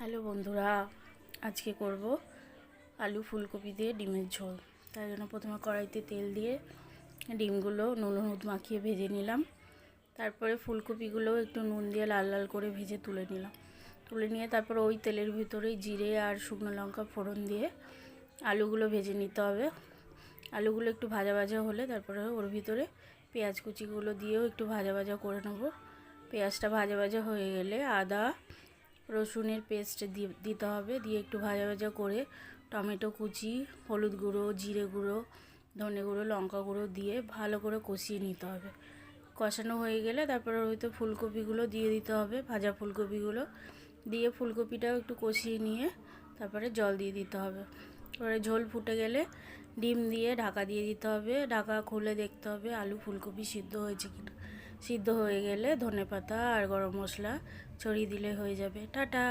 Hello বন্ধুরা, আজকে করব আলু ফুলকপি দিয়ে ডিমের ঝোল। তাই জন্য প্রথমে কড়াইতে তেল দিয়ে ডিমগুলো নুন হলুদ মাখিয়ে ভেজে নিলাম। তারপরে ফুলকপিগুলো একটু নুন দিয়ে লাল লাল করে ভেজে তুলে নিয়ে তারপর ওই তেলের ভিতরেই জিরে আর শুকনো লঙ্কা ফোড়ন দিয়ে আলুগুলো ভেজে নিতে হবে। আলুগুলো একটু ভাজা ভাজা হলে তারপরে ওর ভিতরে পেঁয়াজ কুচিগুলো দিয়েও একটু ভাজা ভাজা করে নেব। পেঁয়াজটা ভাজা ভাজা হয়ে গেলে আদা রসুনের পেস্ট দিতে হবে, দিয়ে একটু ভাজা ভাজা করে টমেটো কুচি, হলুদ গুঁড়ো, জিরে গুঁড়ো, ধনে গুঁড়ো, লঙ্কা গুঁড়ো দিয়ে ভালো করে কষিয়ে নিতে হবে। কষানো হয়ে গেলে তারপরে হয়তো ফুলকপিগুলো দিয়ে দিতে হবে, ভাজা ফুলকপিগুলো দিয়ে ফুলকপিটাও একটু কষিয়ে নিয়ে তারপরে জল দিয়ে দিতে হবে। এবারে ঝোল ফুটে গেলে ডিম দিয়ে ঢাকা দিয়ে দিতে হবে। ঢাকা খুলে দেখতে হবে আলু ফুলকপি সিদ্ধ হয়েছে কিনা। সিদ্ধ হয়ে গেলে ধনেপাতা আর গরম মশলা ছড়িয়ে দিলে হয়ে যাবে। টাটা।